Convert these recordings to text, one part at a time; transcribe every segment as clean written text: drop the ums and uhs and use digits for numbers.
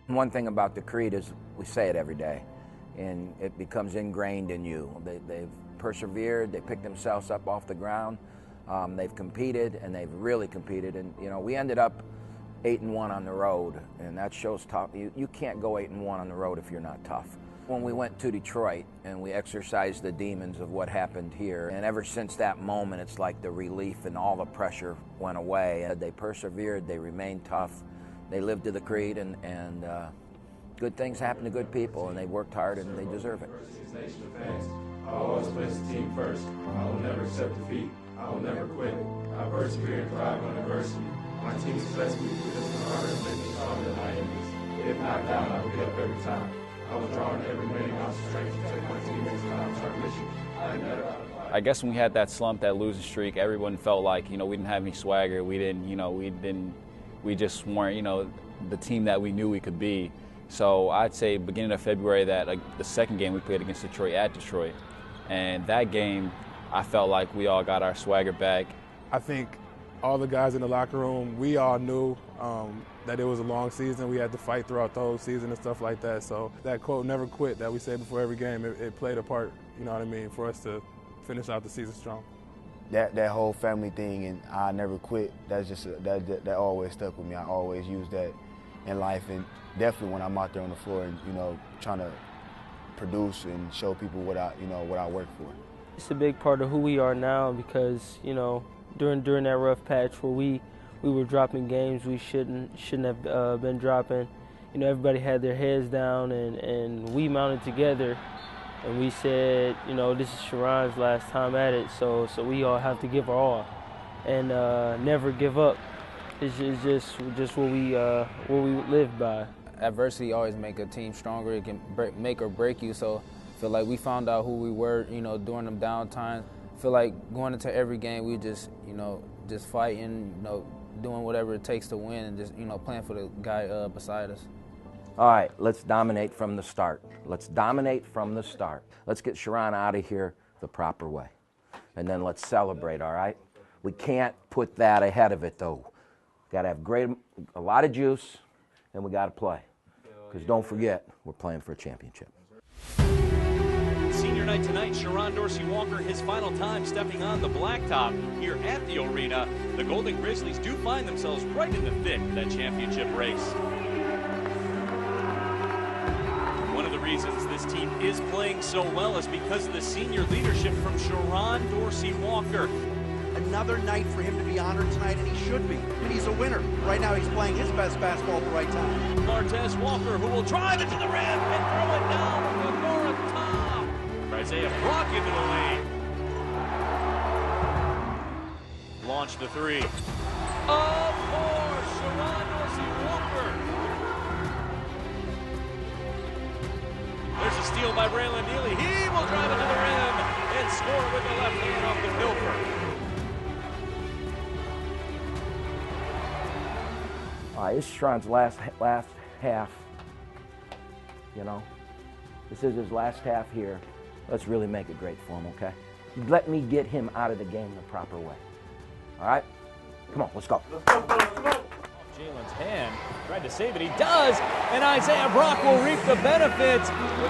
One thing about the creed is we say it every day, and it becomes ingrained in you. They've persevered, they picked themselves up off the ground, they've competed, and they've really competed. And we ended up 8-1 on the road, and that shows tough. You can't go 8-1 on the road if you're not tough. When we went to Detroit and we exorcised the demons of what happened here, and ever since that moment, it's like the relief and all the pressure went away. They persevered, they remained tough, they lived to the creed, and good things happen to good people, and they worked hard and they deserve it. I always place the team first. I will never accept defeat. I will never quit. I persevere and thrive on adversity. My team success me because my heart is making stronger than my enemies. If knocked down, I will get up every time. I will draw on every remaining ounce of strength to take my teammates to our mission. I guess when we had that slump, that losing streak, everyone felt like, we didn't have any swagger. We just weren't, the team that we knew we could be. So I'd say beginning of February, that the second game we played against Detroit at Detroit, and that game, I felt like we all got our swagger back. I think all the guys in the locker room, we all knew that it was a long season. We had to fight throughout the whole season and stuff like that. So that quote, "never quit," that we say before every game, it played a part, for us to finish out the season strong. That whole family thing, and I never quit, that's just that always stuck with me. I always use that in life, and definitely when I'm out there on the floor and trying to produce and show people what I work for. It's a big part of who we are now because during that rough patch where we were dropping games we shouldn't have been dropping. Everybody had their heads down, and we mounted together, and we said, this is Sharon's last time at it, so we all have to give our all, and never give up. It's just what we live by. Adversity always make a team stronger. It can make or break you. So I feel like we found out who we were, during them down times. I feel like going into every game, we just fighting, doing whatever it takes to win, and just, playing for the guy beside us. All right, let's dominate from the start. Let's dominate from the start. Let's get Sharon out of here the proper way. And then let's celebrate, all right? We can't put that ahead of it, though. Got to have a lot of juice, and we got to play. Because don't forget, we're playing for a championship. Senior night tonight, Sharon Dorsey-Walker, his final time stepping on the blacktop here at the arena. The Golden Grizzlies do find themselves right in the thick of that championship race. One of the reasons this team is playing so well is because of the senior leadership from Sharon Dorsey-Walker. Another night for him to be honored tonight, and he should be. And he's a winner. Right now, he's playing his best basketball at the right time. Martez Walker, who will drive it to the rim and throw it down with Nora Top. Isaiah Brock into the lane. Launch the three. Of course, Sharon Dorsey-Walker. There's a steal by Braylon Neely. He will drive it to the rim and score with the left hand off the pilfer. This is Sharon's last half, This is his last half here. Let's really make it great for him, okay? Let me get him out of the game the proper way. All right? Come on, let's go. Jalen's hand, tried to save it, he does, and Isaiah Brock will reap the benefits. He will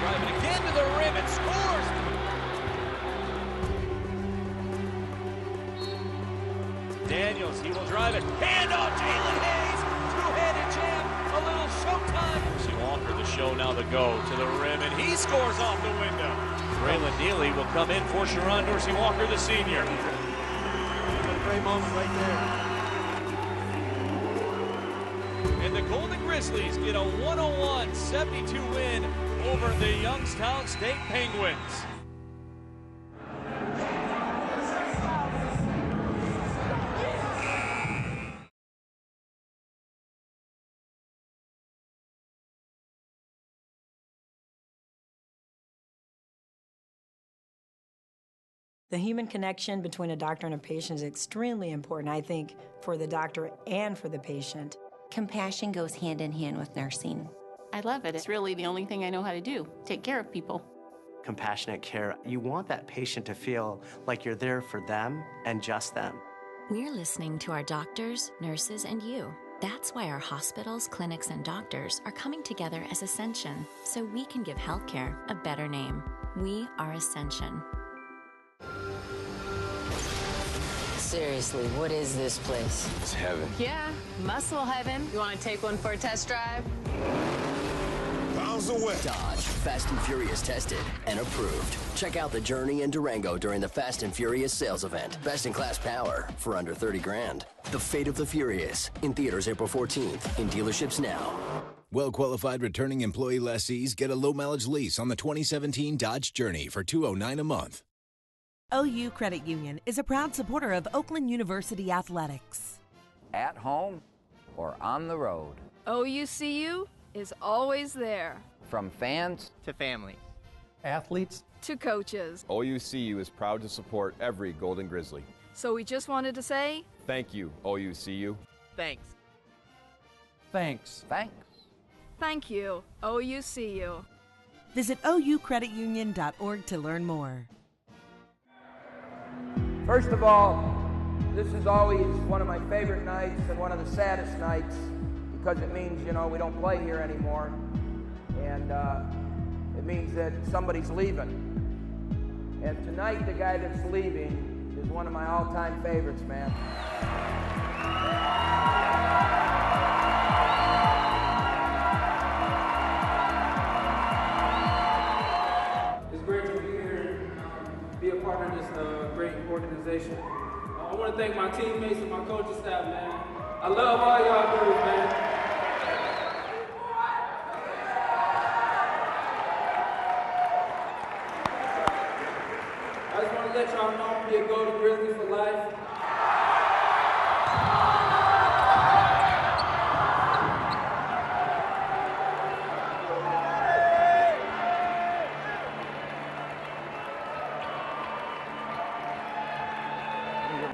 drive it again to the rim and scores. Daniels, he will drive it. Hand off, Jalen Hayes. Two-handed jam. A little showtime. Dorsey-Walker, the show, now the go to the rim, and he scores off the window. Braylon Neely will come in for Sharon Dorsey-Walker, the senior. A great moment right there. And the Golden Grizzlies get a 101-72 win over the Youngstown State Penguins. The human connection between a doctor and a patient is extremely important, I think, for the doctor and for the patient. Compassion goes hand in hand with nursing. I love it. It's really the only thing I know how to do, take care of people. Compassionate care, you want that patient to feel like you're there for them and just them. We're listening to our doctors, nurses, and you. That's why our hospitals, clinics, and doctors are coming together as Ascension so we can give healthcare a better name. We are Ascension. Seriously, what is this place? It's heaven. Yeah, muscle heaven. You want to take one for a test drive? Pounds away. Dodge, Fast and Furious tested and approved. Check out the Journey in Durango during the Fast and Furious sales event. Best in class power for under 30 grand. The Fate of the Furious, in theaters April 14th, in dealerships now. Well-qualified returning employee lessees get a low-mileage lease on the 2017 Dodge Journey for $209 a month. OU Credit Union is a proud supporter of Oakland University Athletics. At home or on the road. OUCU is always there. From fans to family. Athletes to coaches. OUCU is proud to support every Golden Grizzly. So we just wanted to say, thank you, OUCU. Thanks. Thanks. Thanks. Thank you, OUCU. Visit oucreditunion.org to learn more. First of all, this is always one of my favorite nights and one of the saddest nights because it means, you know, we don't play here anymore. And it means that somebody's leaving. And tonight, the guy that's leaving is one of my all-time favorites, man. It's great to be here and be a part of this great organization. I want to thank my teammates and my coaching staff, man. I love all y'all dudes, man. I just want to let y'all know I'm going to be a Golden Grizzly for life.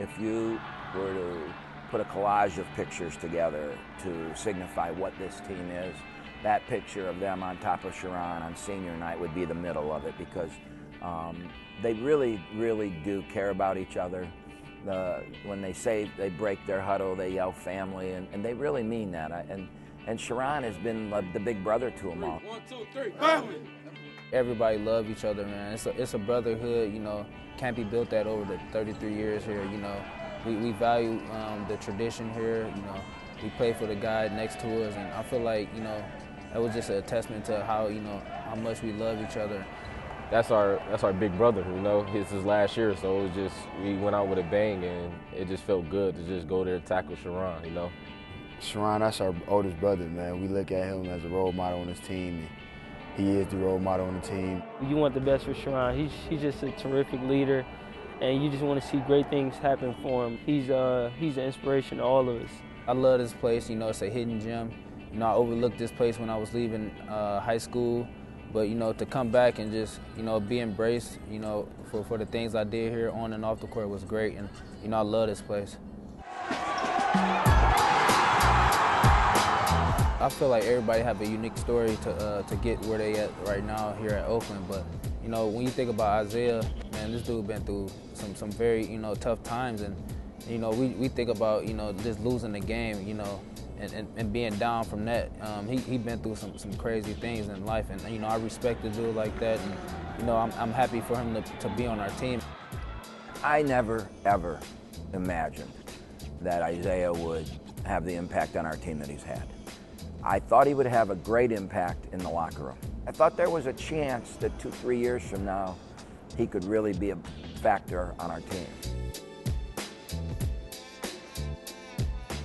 If you were to put a collage of pictures together to signify what this team is, that picture of them on top of Sharon on senior night would be the middle of it because they really, really do care about each other. When they say they break their huddle, they yell family, and they really mean that. And Sharon has been the big brother to them all. 1, 2, 3, family! Everybody love each other, man. It's a brotherhood, you know. Can't be built that over the 33 years here, you know. We value the tradition here, you know. We play for the guy next to us, and I feel like, you know, that was just a testament to how, you know, how much we love each other. That's our big brother, you know. It's his last year, so it was just, we went out with a bang, and it just felt good to just go there and tackle Sharon, you know. Sharon, that's our oldest brother, man. We look at him as a role model on his team, and he is the role model on the team. You want the best for Sharon. He's just a terrific leader, and you just want to see great things happen for him. He's an inspiration to all of us. I love this place, you know, it's a hidden gem. You know, I overlooked this place when I was leaving high school, but, you know, to come back and just, you know, be embraced, you know, for the things I did here on and off the court was great, and, you know, I love this place. I feel like everybody have a unique story to get where they at right now here at Oakland, but, you know, when you think about Isaiah, man, this dude been through some very, you know, tough times, and, you know, we think about, you know, just losing the game, you know, and being down from that. He been through some crazy things in life, and, you know, I respect a dude like that, and, you know, I'm happy for him to be on our team. I never, ever imagined that Isaiah would have the impact on our team that he's had. I thought he would have a great impact in the locker room. I thought there was a chance that 2-3 years from now, he could really be a factor on our team.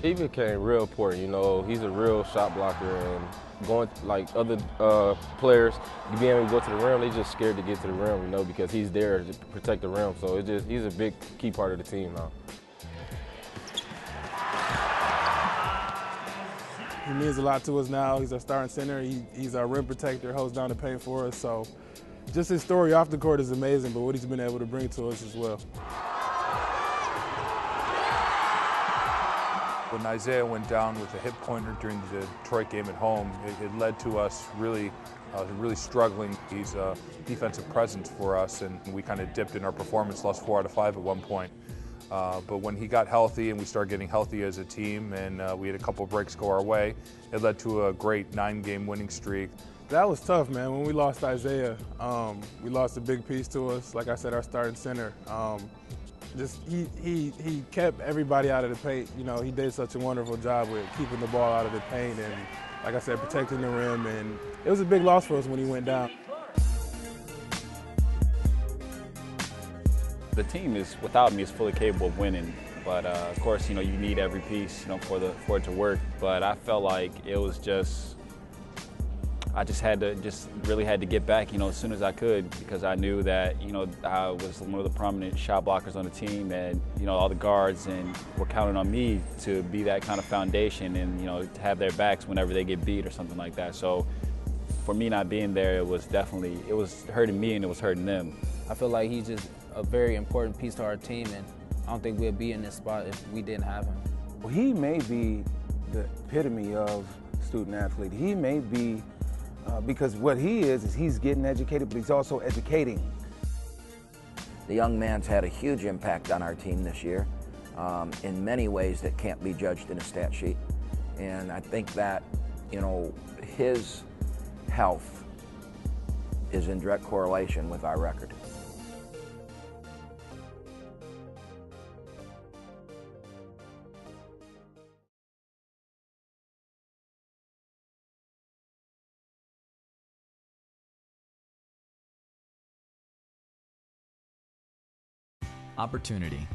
He became real important, you know. He's a real shot blocker, and going like other players, being able to go to the rim, they just scared to get to the rim, you know, because he's there to protect the rim. So he's a big key part of the team now. He means a lot to us now. He's our starting center. He's our rim protector, holds down the paint for us. So just his story off the court is amazing, but what he's been able to bring to us as well. When Isaiah went down with a hip pointer during the Detroit game at home, it led to us really struggling. He's a defensive presence for us, and we kind of dipped in our performance, lost 4 out of 5 at one point. But when he got healthy and we started getting healthy as a team and we had a couple of breaks go our way, it led to a great 9-game winning streak. That was tough, man. When we lost Isaiah, we lost a big piece to us. Like I said, our starting center. He kept everybody out of the paint. You know, he did such a wonderful job with keeping the ball out of the paint and, like I said, protecting the rim. And it was a big loss for us when he went down. The team is, without me, is fully capable of winning. But of course, you know, you need every piece, you know, for it to work. But I felt like it was just, I really had to get back, you know, as soon as I could, because I knew that, you know, I was one of the prominent shot blockers on the team, and, you know, all the guards and were counting on me to be that kind of foundation and, you know, to have their backs whenever they get beat or something like that. So for me not being there, it was hurting me and it was hurting them. I feel like he's just a very important piece to our team, and I don't think we'd be in this spot if we didn't have him. Well, he may be the epitome of student athlete. He may be, because what he is he's getting educated, but he's also educating. The young man's had a huge impact on our team this year in many ways that can't be judged in a stat sheet. And I think that, you know, his health is in direct correlation with our record. Opportunity.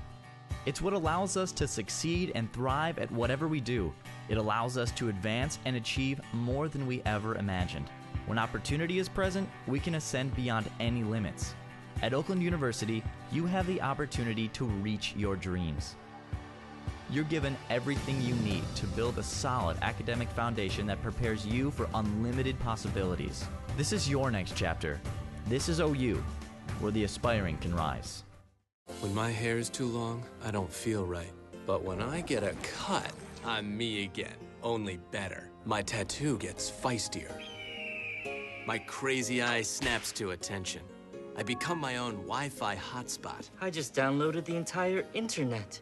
It's what allows us to succeed and thrive at whatever we do. It allows us to advance and achieve more than we ever imagined. When opportunity is present, we can ascend beyond any limits. At Oakland University, you have the opportunity to reach your dreams. You're given everything you need to build a solid academic foundation that prepares you for unlimited possibilities. This is your next chapter. This is OU, where the aspiring can rise. When my hair is too long, I don't feel right. But when I get a cut, I'm me again, only better. My tattoo gets feistier. My crazy eye snaps to attention. I become my own Wi-Fi hotspot. I just downloaded the entire internet.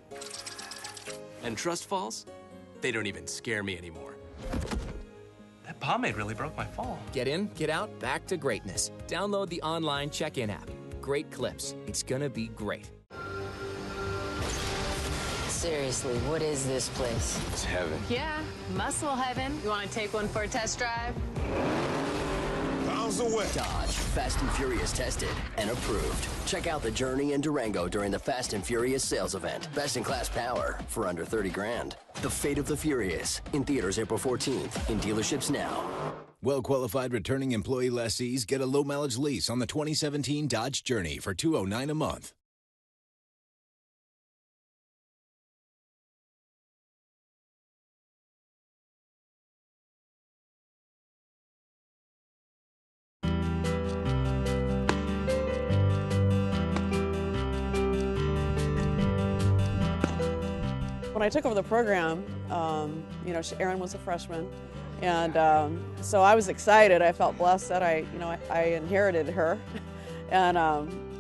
And trust falls? They don't even scare me anymore. That pomade really broke my fall. Get in, get out, back to greatness. Download the online check-in app. Great clips. It's gonna be great. Seriously, what is this place? It's heaven. Yeah, muscle heaven. You want to take one for a test drive? Pounds away. Dodge, Fast and Furious tested and approved. Check out the Journey in Durango during the Fast and Furious sales event. Best in class power for under 30 grand. The Fate of the Furious in theaters April 14th, in dealerships now. Well-qualified returning employee lessees get a low-mileage lease on the 2017 Dodge Journey for $209 a month. When I took over the program, you know, Erin was a freshman, and so I was excited. I felt blessed that I inherited her, and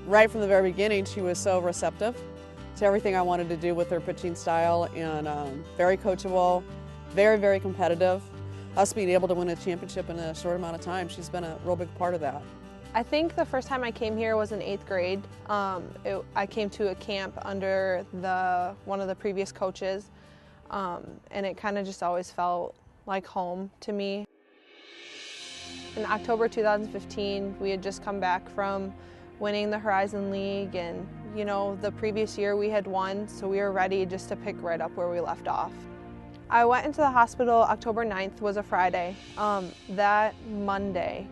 right from the very beginning, she was so receptive to everything I wanted to do with her pitching style, and very coachable, very, very competitive. Us being able to win a championship in a short amount of time, she's been a real big part of that. I think the first time I came here was in 8th grade. I came to a camp under one of the previous coaches, and it kind of just always felt like home to me. In October 2015, we had just come back from winning the Horizon League, and you know, the previous year we had won, so we were ready just to pick right up where we left off. I went into the hospital October 9th, was a Friday. That Monday,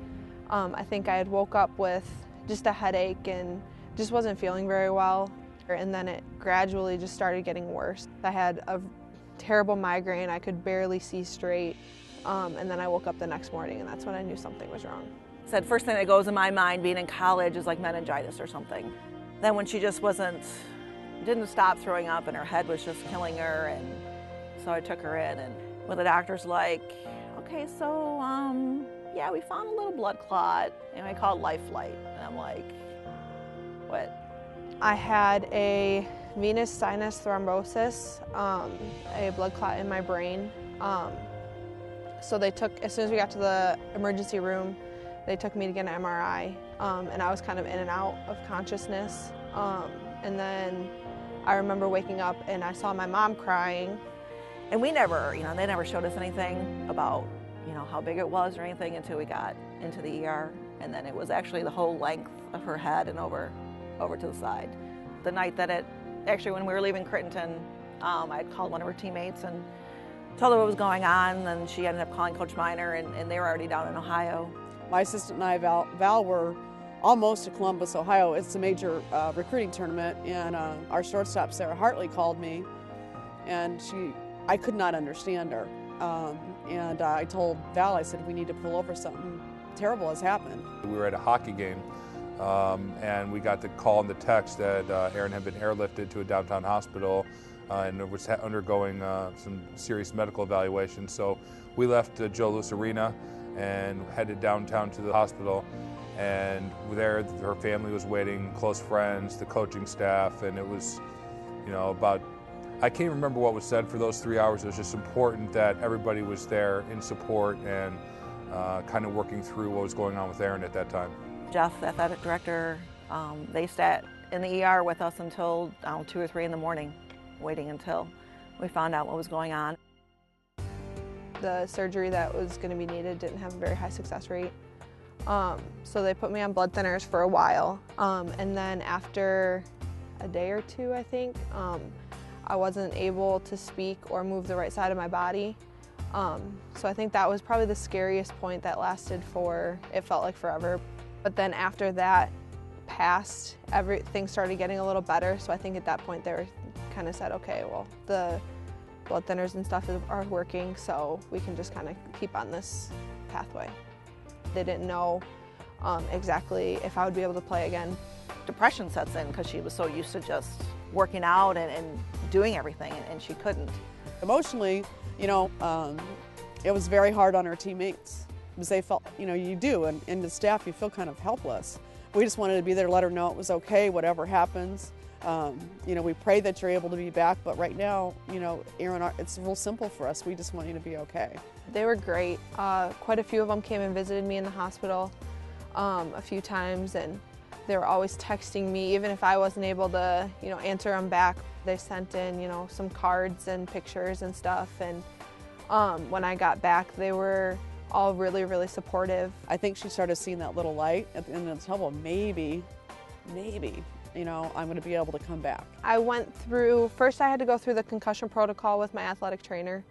I think I had woke up with just a headache and just wasn't feeling very well. And then it gradually just started getting worse. I had a terrible migraine. I could barely see straight. And then I woke up the next morning, and that's when I knew something was wrong. So the first thing that goes in my mind being in college is like meningitis or something. Then when she just didn't stop throwing up and her head was just killing her, and so I took her in, and when the doctor's like, okay, so yeah, we found a little blood clot, and I call it life flight. And I'm like, what? I had a venous sinus thrombosis, a blood clot in my brain. So they took, as soon as we got to the emergency room, they took me to get an MRI, and I was kind of in and out of consciousness. And then I remember waking up and I saw my mom crying. And we never, they never showed us anything about, how big it was or anything until we got into the ER. And then it was actually the whole length of her head and over to the side. The night that actually when we were leaving Crittenton, I called one of her teammates and told her what was going on, and she ended up calling Coach Miner, and they were already down in Ohio. My assistant and I, Val, were almost to Columbus, Ohio. It's a major recruiting tournament, and our shortstop, Sarah Hartley, called me, and I could not understand her. And I told Val, I said, we need to pull over, something terrible has happened. We were at a hockey game, and we got the call and the text that Erin had been airlifted to a downtown hospital and was undergoing some serious medical evaluation. So we left Joe Louis Arena and headed downtown to the hospital. And there, her family was waiting, close friends, the coaching staff, and it was, I can't remember what was said for those 3 hours. It was just important that everybody was there in support and kind of working through what was going on with Erin at that time. Jeff, the athletic director, they sat in the ER with us until 2 or 3 in the morning, waiting until we found out what was going on. The surgery that was going to be needed didn't have a very high success rate. So they put me on blood thinners for a while. And then after a day or two, I think, I wasn't able to speak or move the right side of my body. So I think that was probably the scariest point that lasted it felt like forever. But then after that passed, everything started getting a little better. So I think at that point they were kind of said, okay, well, the blood thinners and stuff are working, so we can just kind of keep on this pathway. They didn't know exactly if I would be able to play again. Depression sets in because she was so used to just working out and doing everything, and she couldn't. Emotionally, it was very hard on her teammates because they felt, you do, and the staff, you feel kind of helpless. We just wanted to be there to let her know it was okay, whatever happens. We pray that you're able to be back, but right now, Erin, it's real simple for us. We just want you to be okay. They were great. Quite a few of them came and visited me in the hospital a few times, and they were always texting me, even if I wasn't able to, answer them back. They sent in, some cards and pictures and stuff, and when I got back, they were all really, really supportive. I think she started seeing that little light at the end of the tunnel. Maybe, I'm going to be able to come back. I went through, first I had to go through the concussion protocol with my athletic trainer.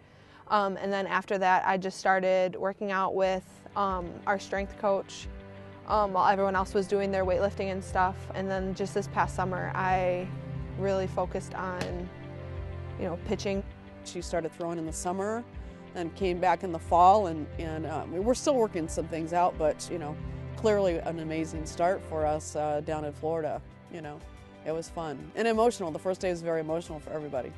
And then after that, I just started working out with our strength coach while everyone else was doing their weightlifting and stuff. And then just this past summer, I really focused on, pitching. She started throwing in the summer and came back in the fall, and we're still working some things out, but, clearly an amazing start for us down in Florida. It was fun and emotional. The first day was very emotional for everybody.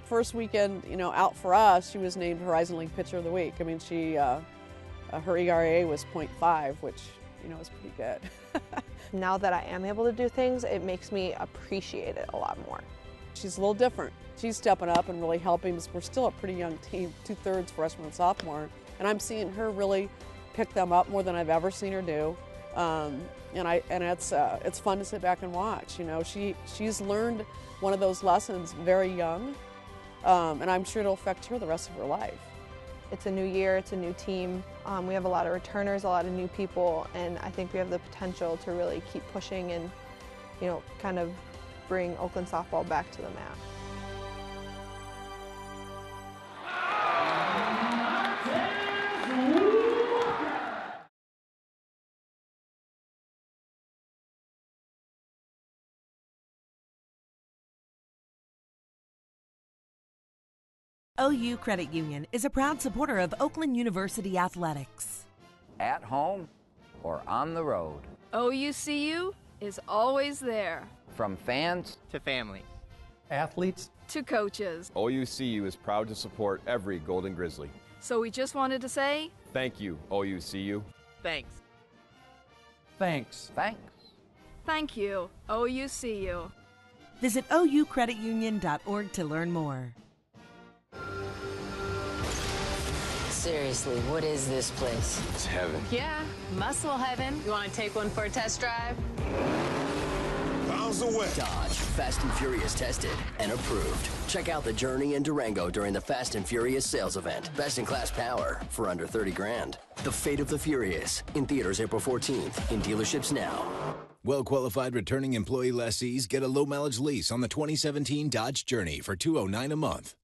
First weekend, out for us, she was named Horizon League Pitcher of the Week. I mean, her ERA was .5, which, is pretty good. Now that I am able to do things, it makes me appreciate it a lot more. She's a little different. She's stepping up and really helping us. We're still a pretty young team, 2/3 freshman and sophomore, and I'm seeing her really pick them up more than I've ever seen her do. And it's fun to sit back and watch. She's learned one of those lessons very young, and I'm sure it'll affect her the rest of her life. It's a new year, it's a new team. We have a lot of returners, a lot of new people, and I think we have the potential to really keep pushing and, kind of bring Oakland softball back to the map. OU Credit Union is a proud supporter of Oakland University Athletics. At home or on the road, OUCU is always there. from fans to family, athletes to coaches. OUCU is proud to support every Golden Grizzly. So we just wanted to say, Thank you, OUCU. thanks. Thanks. Thanks. thank you, OUCU. Visit oucreditunion.org to learn more. Seriously, what is this place? It's heaven. Yeah, muscle heaven. You want to take one for a test drive? Miles away. Dodge, Fast and Furious tested and approved. Check out the Journey in Durango during the Fast and Furious sales event. Best in class power for under 30 grand. The Fate of the Furious in theaters April 14th, in dealerships now. Well-qualified returning employee lessees get a low-mileage lease on the 2017 Dodge Journey for $209 a month.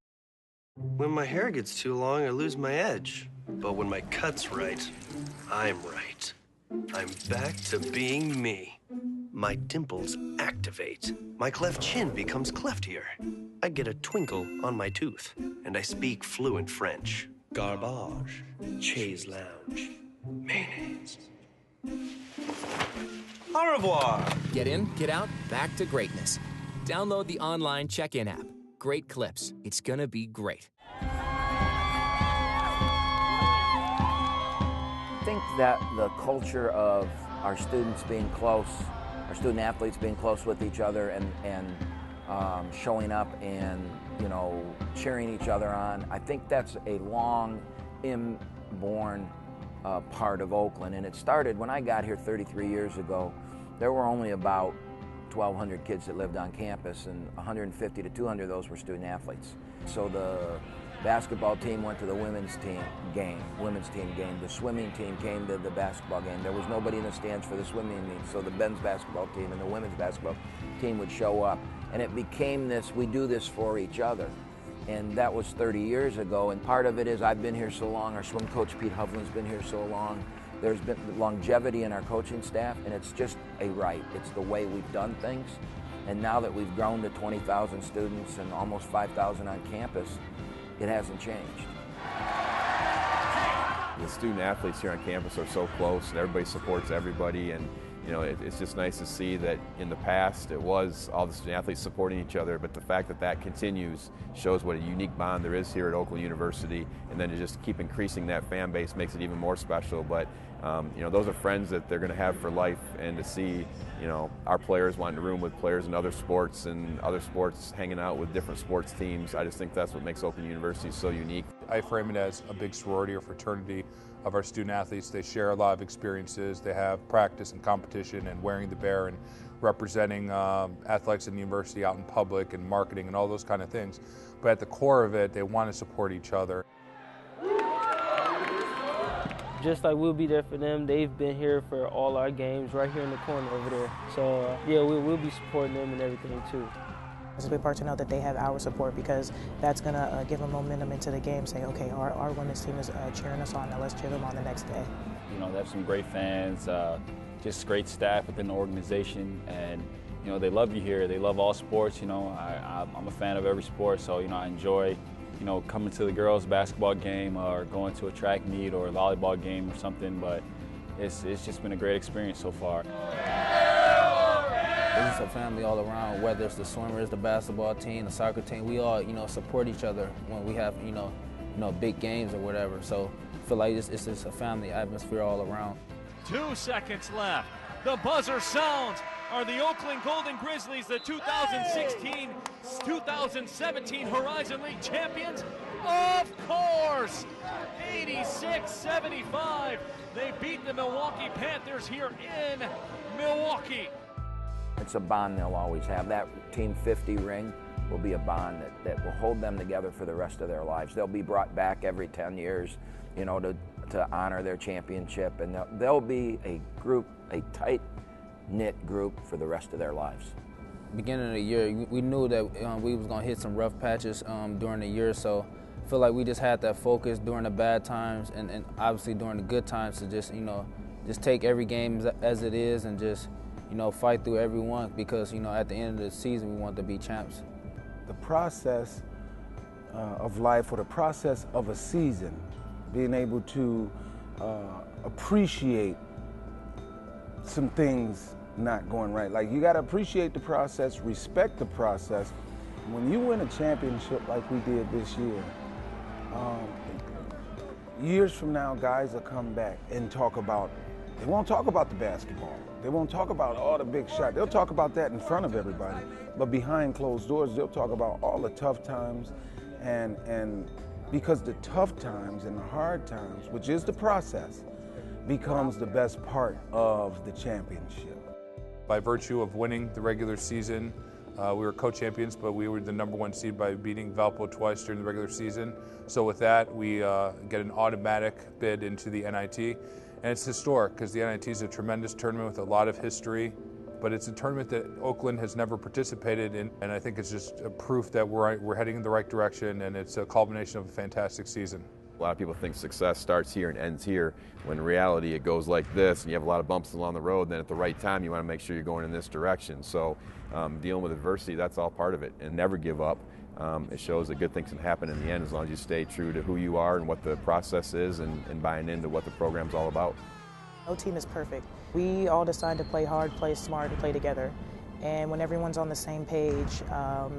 When my hair gets too long, I lose my edge. But when my cut's right, I'm right. I'm back to being me. My dimples activate. My cleft chin becomes cleftier. I get a twinkle on my tooth. And I speak fluent French. Garbage. Chaise lounge. Mayonnaise. Au revoir. Get in, get out, back to greatness. Download the online check-in app. Great clips. It's gonna be great. I think that the culture of our students being close, our student athletes being close with each other and showing up and, you know, cheering each other on, I think that's a long inborn part of Oakland. And it started when I got here 33 years ago. There were only about 1,200 kids that lived on campus, and 150 to 200 of those were student athletes. So the basketball team went to the women's team game. The swimming team came to the basketball game. There was nobody in the stands for the swimming meet, so the men's basketball team and the women's basketball team would show up. And it became this, we do this for each other. And that was 30 years ago, and part of it is I've been here so long, our swim coach Pete Hovland's been here so long. There's been longevity in our coaching staff, and it's just a right. It's the way we've done things. And now that we've grown to 20,000 students and almost 5,000 on campus, it hasn't changed. The student athletes here on campus are so close, and everybody supports everybody. And you know, it's just nice to see that in the past it was all the student athletes supporting each other, but the fact that that continues shows what a unique bond there is here at Oakland University, and then to just keep increasing that fan base makes it even more special. But you know, those are friends that they're going to have for life, and to see, you know, our players wanting to room with players in other sports and other sports hanging out with different sports teams, I just think that's what makes Oakland University so unique. I frame it as a big sorority or fraternity of our student athletes. They share a lot of experiences. They have practice and competition and wearing the bear and representing athletics in the university out in public and marketing and all those kind of things. But at the core of it, they want to support each other. Just like we'll be there for them, they've been here for all our games right here in the corner over there. So yeah, we'll be supporting them and everything too. It's a big part to know that they have our support, because that's going to give them momentum into the game, say, okay, our women's team is cheering us on, now let's cheer them on the next day. You know, they have some great fans, just great staff within the organization, and, you know, they love you here. They love all sports. You know, I'm a fan of every sport, so, you know, I enjoy, you know, coming to the girls' basketball game or going to a track meet or a volleyball game or something, but it's just been a great experience so far. It's a family all around, whether it's the swimmers, the basketball team, the soccer team. We all, you know, support each other when we have, you know, big games or whatever. So I feel like it's just a family atmosphere all around. 2 seconds left. The buzzer sounds. Are the Oakland Golden Grizzlies the 2016-2017 Horizon League champions? Of course! 86-75. They beat the Milwaukee Panthers here in Milwaukee. It's a bond they'll always have. That Team 50 ring will be a bond that will hold them together for the rest of their lives. They'll be brought back every 10 years, you know, to honor their championship, and they'll be a group, a tight-knit group for the rest of their lives. Beginning of the year, we knew that we was going to hit some rough patches during the year, so I feel like we just had that focus during the bad times and obviously during the good times to just, you know, just take every game as it is and just, you know, fight through every one, because, you know, at the end of the season, we want to be champs. The process of life, or the process of a season, being able to appreciate some things not going right. Like, you got to appreciate the process, respect the process. When you win a championship like we did this year, years from now, guys will come back and talk about They won't talk about the basketball. They won't talk about all the big shots. They'll talk about that in front of everybody. But behind closed doors, they'll talk about all the tough times. And because the tough times and the hard times, which is the process, becomes the best part of the championship. By virtue of winning the regular season, we were co-champions, but we were the #1 seed by beating Valpo twice during the regular season. So with that, we get an automatic bid into the NIT. And it's historic because the NIT is a tremendous tournament with a lot of history, but it's a tournament that Oakland has never participated in, and I think it's just a proof that we're heading in the right direction, and it's a culmination of a fantastic season. A lot of people think success starts here and ends here, when in reality it goes like this, and you have a lot of bumps along the road, and then at the right time you want to make sure you're going in this direction. So dealing with adversity, that's all part of it, and never give up. It shows that good things can happen in the end as long as you stay true to who you are and what the process is and buying into what the program's all about. No team is perfect. We all decide to play hard, play smart, and play together. And when everyone's on the same page,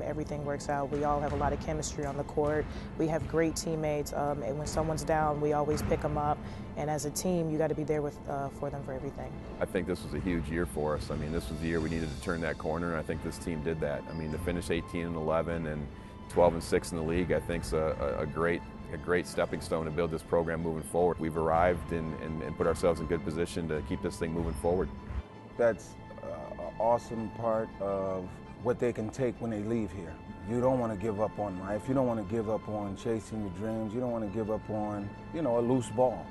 everything works out. We all have a lot of chemistry on the court. We have great teammates, and when someone's down, we always pick them up. And as a team, you got to be there for them for everything. I think this was a huge year for us. I mean, this was the year we needed to turn that corner, and I think this team did that. I mean, to finish 18-11 and 12-6 in the league, I think is a great stepping stone to build this program moving forward. We've arrived and put ourselves in good position to keep this thing moving forward. That's awesome part of what they can take when they leave here. You don't want to give up on life. You don't want to give up on chasing your dreams. You don't want to give up on, a loose ball.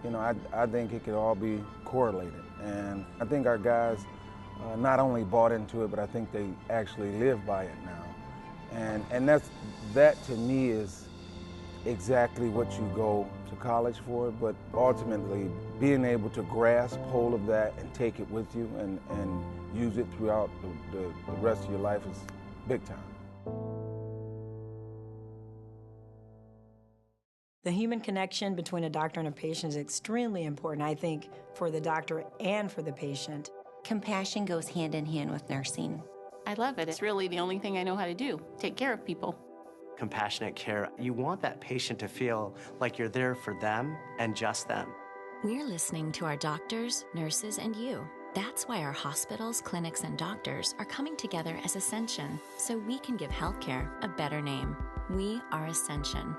I think it could all be correlated. And I think our guys not only bought into it, but I think they actually live by it now. And that to me is exactly what you go to college for, but ultimately being able to grasp hold of that and take it with you and use it throughout the rest of your life is big time. The human connection between a doctor and a patient is extremely important, I think, for the doctor and for the patient. Compassion goes hand in hand with nursing. I love it. It's really the only thing I know how to do, take care of people. Compassionate care, you want that patient to feel like you're there for them and just them. We're listening to our doctors, nurses, and you. That's why our hospitals, clinics, and doctors are coming together as Ascension, so we can give healthcare a better name. We are Ascension.